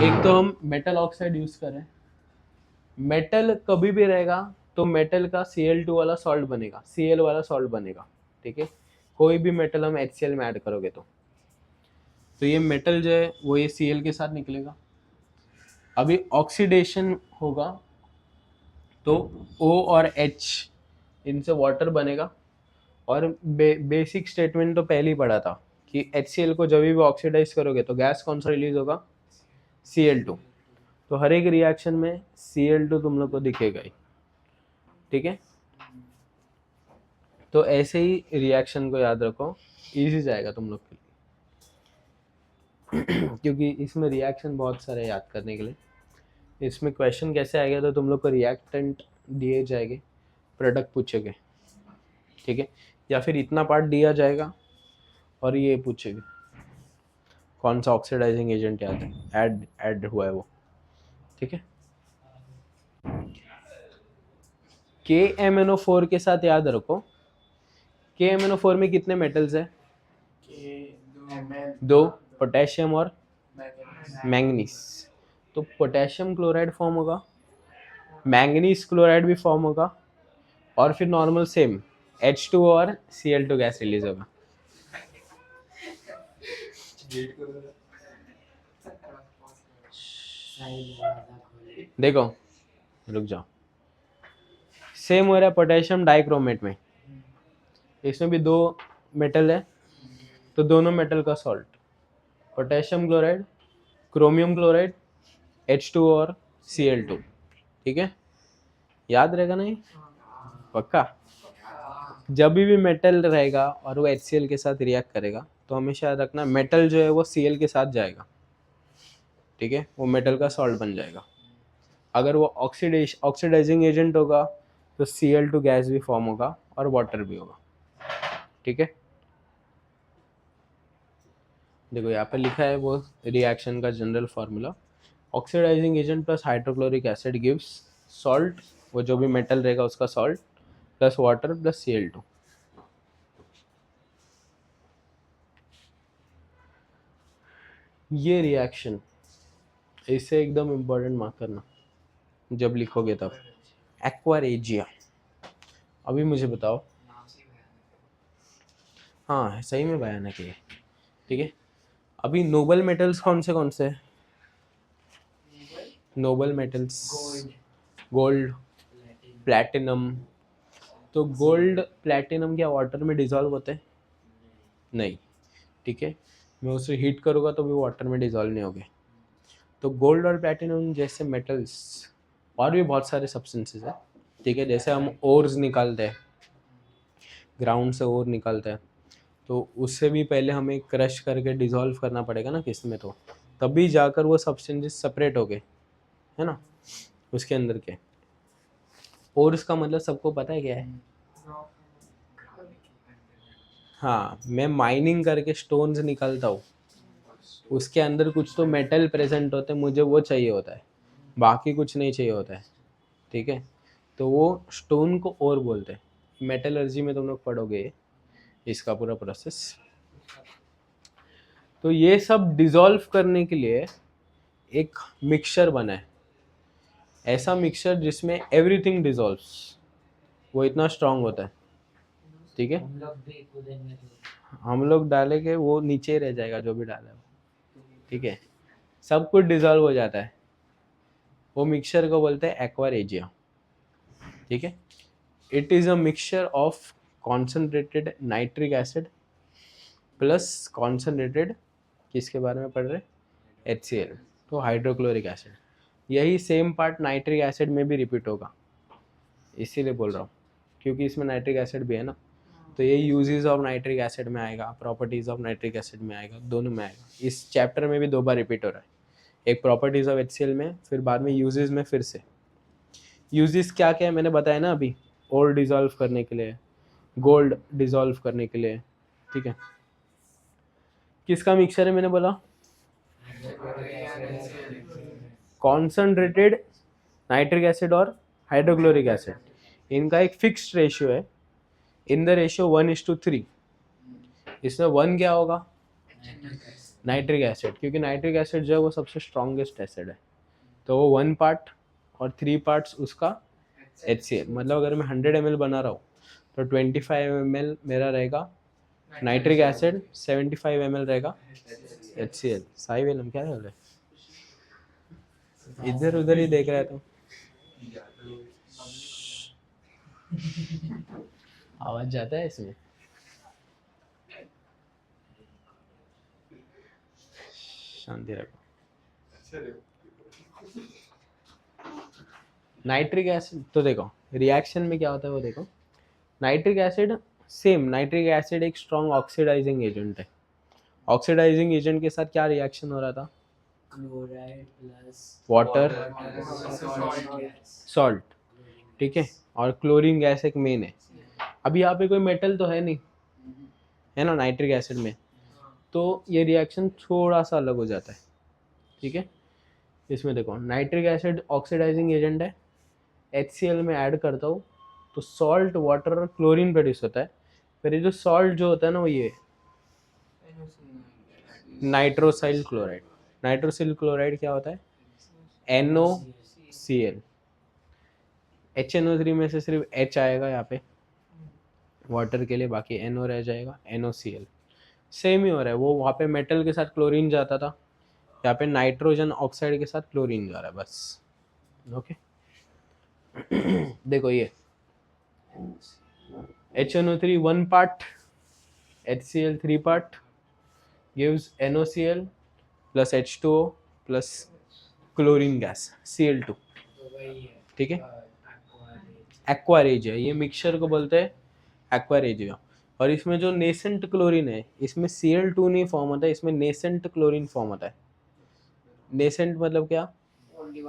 एक तो हम मेटल ऑक्साइड यूज़ करें, मेटल कभी भी रहेगा तो मेटल का Cl2 वाला सॉल्ट बनेगा, Cl वाला सॉल्ट बनेगा, ठीक है। कोई भी मेटल हम HCl में ऐड करोगे तो ये मेटल जो है वो ये Cl के साथ निकलेगा। अभी ऑक्सीडेशन होगा तो O और H इनसे वाटर बनेगा। और बेसिक स्टेटमेंट तो पहले ही पढ़ा था कि HCl को जब भी ऑक्सीडाइज करोगे तो गैस कौन सा रिलीज होगा, Cl2। तो हर एक रिएक्शन में Cl2 तुम लोग को दिखेगा ही, ठीक है। तो ऐसे ही रिएक्शन को याद रखो, इजी जाएगा तुम लोग के लिए क्योंकि इसमें रिएक्शन बहुत सारे याद करने के लिए। इसमें क्वेश्चन कैसे आएगा तो तुम लोग को रिएक्टेंट दिए जाएंगे, प्रोडक्ट पूछेंगे, ठीक है। या फिर इतना पार्ट दिया जाएगा और ये पूछेंगे कौन सा ऑक्सीडाइजिंग एजेंट याद है ऐड हुआ है वो, ठीक है। KMnO4 के साथ याद रखो, KMnO4 में कितने मेटल्स है, दो, पोटेशियम और मैंगनीज। तो पोटेशियम क्लोराइड फॉर्म होगा, मैंगनीज क्लोराइड भी फॉर्म होगा और फिर नॉर्मल सेम H2 और Cl2 गैस रिलीज होगा। देखो रुक जाओ, सेम हो रहा है पोटेशियम डाइक्रोमेट में, इसमें भी दो मेटल है तो दोनों मेटल का salt, potassium chloride, chromium chloride, H2 और Cl2, ठीक है। याद रहेगा नहीं, पक्का। जब भी मेटल रहेगा और वो HCl के साथ रिएक्ट करेगा तो हमेशा याद रखना मेटल जो है वो Cl के साथ जाएगा, ठीक है, वो मेटल का सॉल्ट बन जाएगा। अगर वो ऑक्सीडाइजिंग एजेंट होगा तो Cl2 गैस भी फॉर्म होगा और वाटर भी होगा, ठीक है। देखो यहाँ पे लिखा है वो रिएक्शन का general formula, oxidising agent plus hydrochloric acid gives salt, वो जो भी मेटल रहेगा उसका salt, plus water plus Cl2। ये रिएक्शन इसे एकदम इम्पोर्टेंट मार्क करना जब लिखोगे तब, एक्वारेजिया। अभी मुझे बताओ, हाँ सही में भयानक है, ठीक है। अभी नोबल मेटल्स कौन से हैं? Noble metals gold, platinum. तो गोल्ड प्लैटिनम क्या वाटर में डिसॉल्व होते हैं? नहीं, ठीक है। मैं उसे हीट करूँगा तो भी वाटर में डिसॉल्व नहीं होंगे। तो गोल्ड और प्लैटिनम जैसे मेटल्स और भी बहुत सारे सब्सटेंसेस है, ठीक है। जैसे हम ओर्स निकालते हैं, ग्राउंड से ओर निकालते हैं, तो उससे भी पहले हमें क्रश करके डिसॉल्व करना पड़ेगा ना किस में, तो तभी जाकर वो सब्सटेंसेस सेपरेट हो गए, है ना, उसके अंदर के। ओर्स का मतलब सबको पता है क्या है? हाँ, मैं माइनिंग करके स्टोन्स निकालता हूँ, उसके अंदर कुछ तो मेटल प्रेजेंट होते हैं, मुझे वो चाहिए होता है, बाकी कुछ नहीं चाहिए होता है, ठीक है। तो वो स्टोन को ओर बोलते हैं, मेटलर्जी में तुम लोग पढ़ोगे इसका पूरा प्रोसेस। तो ये सब डिसॉल्व करने के लिए एक मिक्सचर बना है, ऐसा मिक्सचर जिसमें एवरीथिंग डिसॉल्व्स, वो इतना स्ट्रांग होता है, ठीक है। हम लोग डालेंगे वो नीचे ही रह जाएगा जो भी डाला है, ठीक है, सब कुछ डिसॉल्व हो जाता है। वो मिक्सचर को बोलते हैं एक्वारेजिया, ठीक है। It is a mixture of concentrated nitric acid plus concentrated, किसके बारे में पढ़ रहे, HCl, तो हाइड्रोक्लोरिक एसिड। यही सेम पार्ट नाइट्रिक एसिड में भी रिपीट होगा, इसीलिए बोल रहा हूँ क्योंकि इसमें नाइट्रिक एसिड भी है ना। तो ये यूजेस ऑफ नाइट्रिक एसिड में आएगा, प्रॉपर्टीज़ ऑफ नाइट्रिक एसिड में आएगा, दोनों में आएगा। इस चैप्टर में भी 2 बार रिपीट हो रहा है, एक प्रॉपर्टीज़ ऑफ HCl में, फिर बाद में यूजेस में फिर से। यूजेस क्या क्या है मैंने बताया ना अभी, ओर डिसॉल्व करने के लिए, गोल्ड डिसॉल्व करने के लिए, ठीक है। किसका मिक्सचर है मैंने बोला? कॉन्सनट्रेटेड नाइट्रिक एसिड और हाइड्रोक्लोरिक एसिड, इनका एक फिक्स्ड रेशियो है, इन द रेशियो 1:3। इसमें 1 क्या होगा? नाइट्रिक एसिड, क्योंकि नाइट्रिक एसिड जो है वो सबसे स्ट्रॉन्गेस्ट एसिड है, तो वो 1 पार्ट और 3 पार्ट्स उसका HCl। मतलब अगर मैं 100 ml बना रहा हूँ तो 25 ml मेरा रहेगा नाइट्रिक एसिड, 75 ml रहेगा HCl। साई वेलम क्या है? इधर उधर ही देख रहा है तो आवाज जाता है इसमें। शांति रखो। नाइट्रिक एसिड तो देखो रिएक्शन में क्या होता है वो देखो। Nitric acid same, nitric acid एक स्ट्रॉन्ग ऑक्सीडाइजिंग एजेंट है। ऑक्सीडाइजिंग एजेंट के साथ क्या रिएक्शन हो रहा था? Chloride plus water, gas, salt, ठीक है, और क्लोरीन गैस एक मेन है। अभी यहाँ पे कोई मेटल तो है नहीं, है ना, नाइट्रिक एसिड में, तो ये रिएक्शन थोड़ा सा अलग हो जाता है, ठीक है। इसमें देखो नाइट्रिक एसिड ऑक्सीडाइजिंग एजेंट है, HCl में ऐड करता हूँ तो सॉल्ट, वाटर और क्लोरीन प्रोड्यूस होता है। फिर ये जो सॉल्ट जो होता है ना वो ये नाइट्रोसिल क्लोराइड। नाइट्रोसिल क्लोराइड क्या होता है? NOCl। HNO3 में से सिर्फ H आएगा यहाँ पे वाटर के लिए, बाकी NO रह जाएगा, NOCl। सेम ही हो रहा है, वो वहाँ पे मेटल के साथ क्लोरीन जाता था, यहाँ पे नाइट्रोजन ऑक्साइड के साथ क्लोरीन जा रहा है बस। ओके देखो ये HNO3 1 part, HCl 3 part gives NOCl plus H2O plus chlorine gas Cl2, ठीक है। एक्वा रेजिया, ये मिक्सचर को बोलते हैं एक्वा रेजिया। और इसमें जो नेसेंट क्लोरीन है, इसमें Cl2 नहीं फॉर्म होता है, इसमें नेसेंट क्लोरीन फॉर्म होता है। नेसेंट मतलब क्या?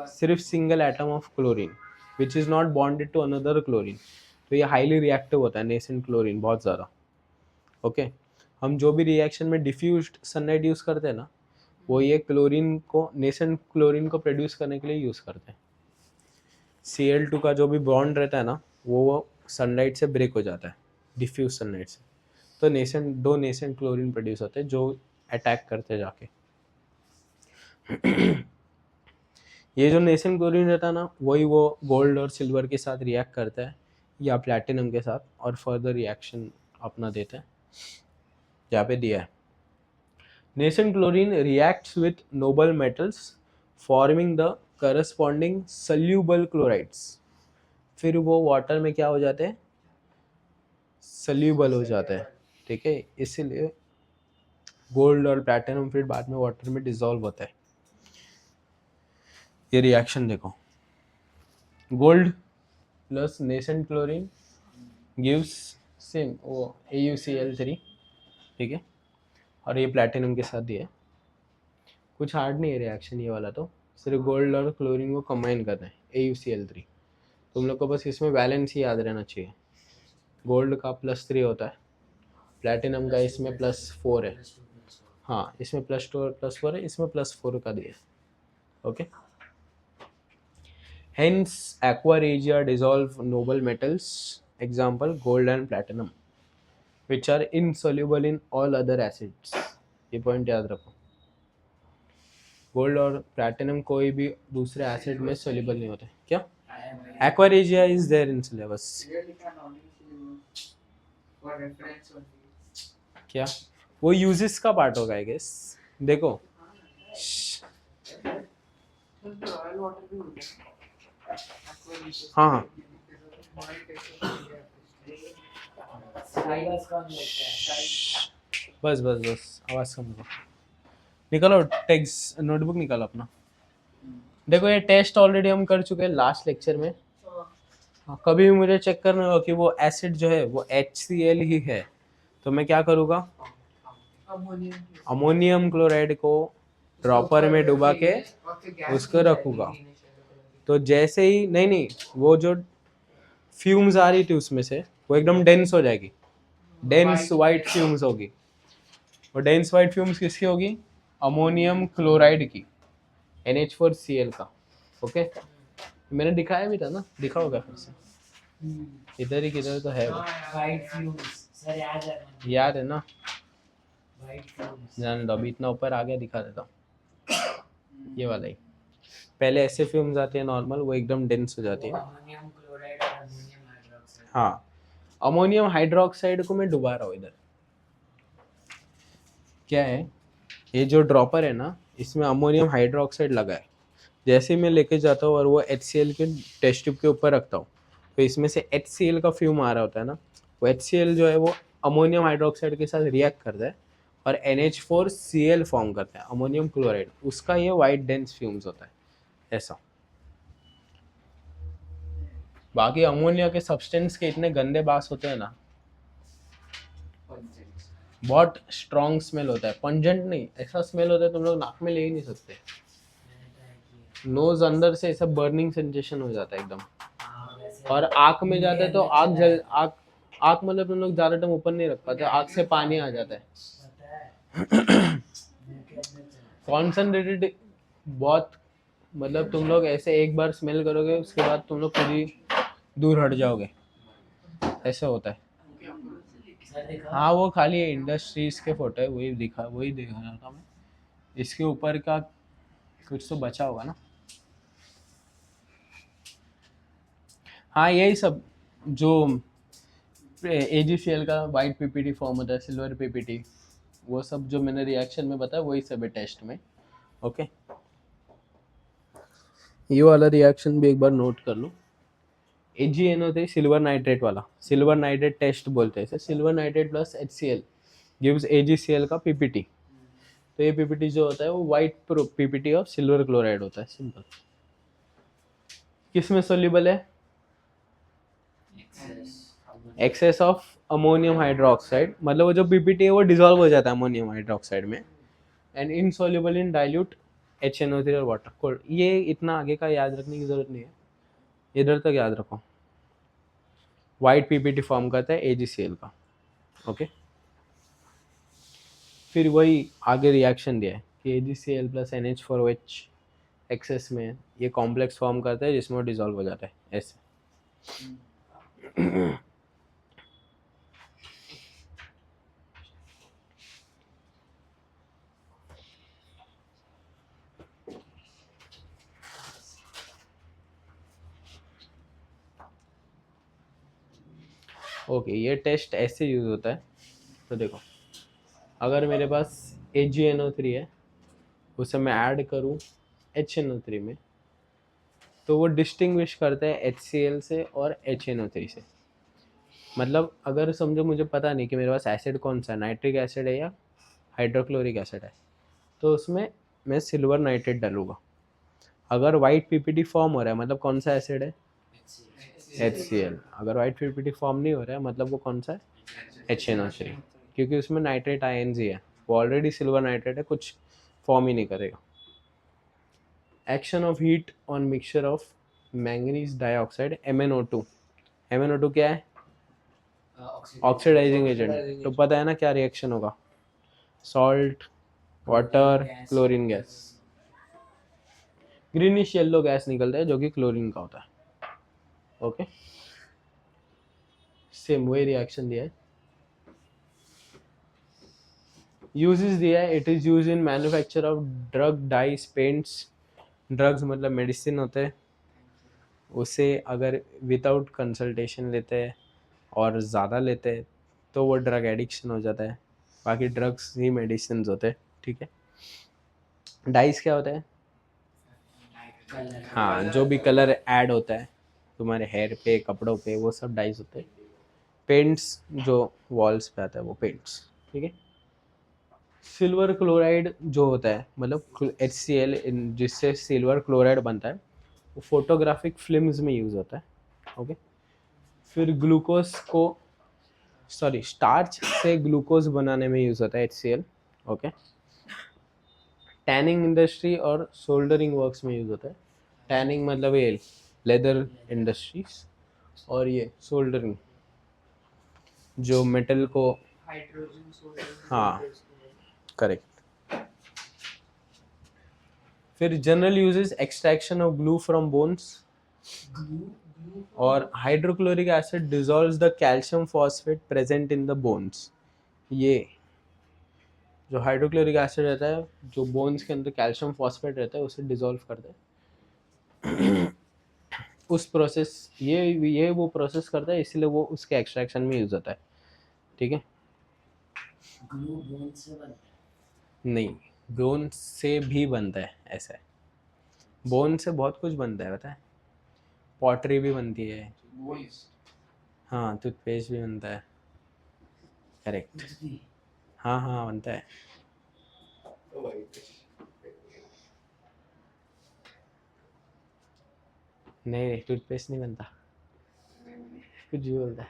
सिर्फ single atom of chlorine which is not bonded to another chlorine. तो ये हाईली रिएक्टिव होता है नेसेंट क्लोरीन, बहुत ज़्यादा। ओके हम जो भी रिएक्शन में डिफ्यूज्ड सनलाइट यूज़ करते हैं ना, वो ये क्लोरीन को, नेसेंट क्लोरीन को प्रोड्यूस करने के लिए यूज़ करते हैं। Cl2 का जो भी बॉन्ड रहता है ना, वो सनलाइट से ब्रेक हो जाता है, डिफ्यूज सनलाइट से, तो दो नेसेंट क्लोरीन प्रोड्यूस होते हैं जो अटैक करते हैं जाके। ये जो नेसेंट क्लोरीन रहता है ना, वही वो गोल्ड और सिल्वर के साथ रिएक्ट करता है या प्लैटिनम के साथ, और फर्दर रिएक्शन अपना देता है। यहाँ पे दिया है nascent chlorine reacts with noble metals forming the corresponding soluble chlorides. फिर वो वाटर में क्या हो जाते हैं? सल्यूबल हो जाता है, ठीक है। इसीलिए गोल्ड और प्लैटिनम फिर बाद में वाटर में डिसॉल्व होता है। ये रिएक्शन देखो, gold plus nascent chlorine gives same वो AuCl3, ठीक है, और ये प्लैटिनम के साथ दिया है। कुछ हार्ड नहीं है रिएक्शन ये वाला, तो सिर्फ गोल्ड और क्लोरीन को कंबाइन करना है, AuCl3। तुम लोग को बस इसमें बैलेंस ही याद रहना चाहिए, गोल्ड का +3 होता है, प्लैटिनम का इसमें +4 है, हाँ इसमें +2 और +4 है, इसमें +4 का दिया है। Okay hence aqua regia dissolve noble metals, example gold and platinum, which are insoluble in all other acids। ये पॉइंट याद रखो, गोल्ड और प्लैटिनम कोई भी दूसरे एसिड में सोल्यूबल नहीं होते। क्या? aqua regia is there in syllabus। क्या वो यूजेस का पार्ट होगा आई गेस। देखो हाँ हाँ बस बस बस आवाज कम करो, निकालो टेक्स्ट नोटबुक निकालो अपना। देखो ये टेस्ट ऑलरेडी हम कर चुके हैं लास्ट लेक्चर में। हाँ, कभी भी मुझे चेक करना होगा कि वो एसिड जो है वो HCl ही है, तो मैं क्या करूँगा, अमोनियम क्लोराइड को ड्रॉपर में डुबा के उसको रखूँगा। तो जैसे ही नहीं वो जो फ्यूम्स आ रही थी उसमें से वो एकदम डेंस हो जाएगी, डेंस वाइट फ्यूम्स होगी। वो डेंस वाइट फ्यूम्स किसकी होगी? अमोनियम क्लोराइड की, NH4Cl का। ओके मैंने दिखाया भी था ना, दिखा होगा फिर से, इधर ही किधर तो है वो, वाइट फ्यूम्स सर याद है मुझे। याद है ना, वाइट फ्यूम्स जान दो अभी इतना ऊपर आ गया दिखा देता हूँ, ये वाला ही। पहले ऐसे फ्यूम्स आती है नॉर्मल, वो एकदम डेंस हो जाती है। अमोनियम क्लोराइड और अमोनियम हाइड्रोक्साइड। हाँ अमोनियम हाइड्रोक्साइड को मैं डुबा रहा हूँ इधर। क्या है ये जो ड्रॉपर है ना, इसमें अमोनियम हाइड्रोक्साइड लगा है। जैसे ही मैं लेके जाता हूँ और वो HCl के टेस्ट ट्यूब के ऊपर रखता हूँ, तो इसमें से HCl का फ्यूम आ रहा होता है ना, वो HCl जो है वो अमोनियम हाइड्रोक्साइड के साथ रिएक्ट करता है और NH4Cl फॉर्म करता है, अमोनियम क्लोराइड, उसका ये वाइट डेंस फ्यूम्स होता है ऐसा। बाकी अमोनिया के सब्सटेंस के इतने गंदे बास होते हैं ना, बहुत स्ट्रॉन्ग स्मेल होता है, पंजेंट नहीं, ऐसा स्मेल होता है तुम लोग नाक में ले ही नहीं सकते, नोज अंदर से ऐसा बर्निंग सेंसेशन हो जाता है एकदम, और आँख में जाता है तो आँख जल आँख आँख मतलब तुम लोग ज़्यादा टाइम ऊपर नहीं रख पाते, आँख से पानी आ जाता है। कॉन्सनट्रेटेड बहुत, मतलब तुम लोग ऐसे एक बार स्मेल करोगे उसके बाद तुम लोग खुद ही दूर हट जाओगे, ऐसा होता है। हाँ वो खाली इंडस्ट्रीज के फोटो है, वही दिखा रहा था मैं, इसके ऊपर का कुछ तो बचा होगा ना। हाँ यही सब जो AgCl का वाइट PPT फॉर्म होता है, सिल्वर PPT, वो सब जो मैंने रिएक्शन में बताया वही सब है टेस्ट में। ओके ये वाला रिएक्शन भी एक बार नोट कर लो, AgNO3 सिल्वर नाइट्रेट वाला, सिल्वर नाइट्रेट टेस्ट बोलते हैं इसे, silver nitrate plus HCl gives AgCl का PPT। तो ये PPT जो होता है वो white PPT of silver chloride होता है, सिंपल। किस में सोल्यूबल है? एक्सेस ऑफ अमोनियम हाइड्रोक्साइड, मतलब वो जो PPT है वो डिसॉल्व हो जाता है अमोनियम हाइड्रोक्साइड में, and insoluble in dilute HNO3 और वाटर कोल्ड। ये इतना आगे का याद रखने की जरूरत नहीं है, इधर तक याद रखो, वाइट PPT फॉर्म करता है AgCl का। ओके फिर वही आगे रिएक्शन दिया है कि AgCl प्लस NH4OH एक्सेस में ये कॉम्प्लेक्स फॉर्म करता है जिसमें वो डिसॉल्व हो जाता है ऐसे। ओके ये टेस्ट ऐसे यूज़ होता है। तो देखो अगर मेरे पास AgNO3 है, उसे मैं ऐड करूँ HNO3 में, तो वो डिस्टिंग्विश करता है HCl से और HNO3 से। मतलब अगर समझो मुझे पता नहीं कि मेरे पास एसिड कौन सा है, नाइट्रिक एसिड है या हाइड्रोक्लोरिक एसिड है, तो उसमें मैं सिल्वर नाइट्रेट डालूंगा। अगर वाइट PPT फॉर्म हो रहा है मतलब कौन सा एसिड है? HCl। अगर वाइट PPT फॉर्म नहीं हो रहा है मतलब वो कौन सा है? HNO3, क्योंकि उसमें नाइट्रेट आयन्स ही है, वो ऑलरेडी सिल्वर नाइट्रेट है, कुछ फॉर्म ही नहीं करेगा। Action of heat on mixture of manganese dioxide MnO2। MnO2 क्या है? Oxidising agent. तो पता है ना क्या रिएक्शन होगा? Salt, water, chlorine gas, greenish yellow gas निकलता है जो कि क्लोरीन का होता है। ओके सेम वही रिएक्शन दिया है, यूजेस दिया है, it is use in manufacture of drug, dice, paints. Drugs मतलब मेडिसिन होते हैं, उसे अगर विदाउट कंसल्टेशन लेते हैं और ज़्यादा लेते हैं तो वो ड्रग एडिक्शन हो जाता है, बाकी ड्रग्स ही मेडिसिन होते हैं। ठीक है डाइस क्या होता है? हाँ जो भी कलर ऐड होता है तुम्हारे हेयर पे, कपड़ों पे, वो सब डाइस होते हैं। पेंट्स जो वॉल्स पे आता है वो पेंट्स। ठीक है सिल्वर क्लोराइड जो होता है मतलब HCl जिससे सिल्वर क्लोराइड बनता है, वो फोटोग्राफिक फिल्म्स में यूज़ होता है। ओके फिर ग्लूकोज को स्टार्च से ग्लूकोज बनाने में यूज़ होता है HCl। ओके टैनिंग इंडस्ट्री और सोल्डरिंग वर्क्स में यूज़ होता है। टैनिंग मतलब ये लेदर इंडस्ट्रीज, और ये सोल्डरिंग जो मेटल को, हाइड्रोजन सोल्डरिंग। हाँ करेक्ट। फिर general uses extraction of glue from bones, glue और hydrochloric acid dissolves the calcium phosphate present in the bones. ये जो हाइड्रोक्लोरिक एसिड रहता है, जो बोन्स के अंदर कैल्शियम फॉस्फेट रहता है, उसे डिसॉल्व करता है। उस प्रोसेस, ये वो प्रोसेस करता है, इसीलिए वो उसके एक्सट्रैक्शन में यूज होता है। ठीक है, glue bone से बनता है। नहीं, बोन से भी बनता है, ऐसा है। बोन से बहुत कुछ बनता है, पता है, पॉटरी भी बनती है, हाँ, टूथपेस्ट भी बनता है, करेक्ट, कुछ भी हाँ हाँ बनता है। नहीं, टूथपेस्ट नहीं बनता, कुछ भी बोलता है।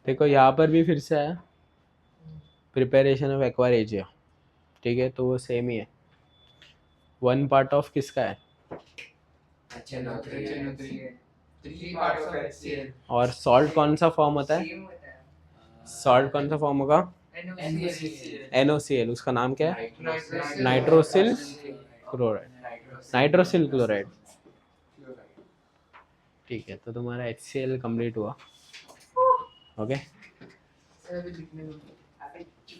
देखो यहाँ पर भी फिर से है, प्रिपरेशन ऑफ एक्वारेजिया, ठीक है, तो वो सेम ही है। 1 पार्ट ऑफ किसका है, Three parts of HCl. और सॉल्ट कौन सा फॉर्म होता है, सॉल्ट कौन सा फॉर्म होगा, NaCl, उसका नाम क्या है, नाइट्रोसिल क्लोराइड, नाइट्रोसिल क्लोराइड। ठीक है, तो तुम्हारा HCl कंप्लीट हुआ। ओके,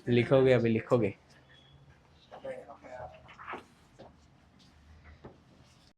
लिखोगे, अभी लिखोगे।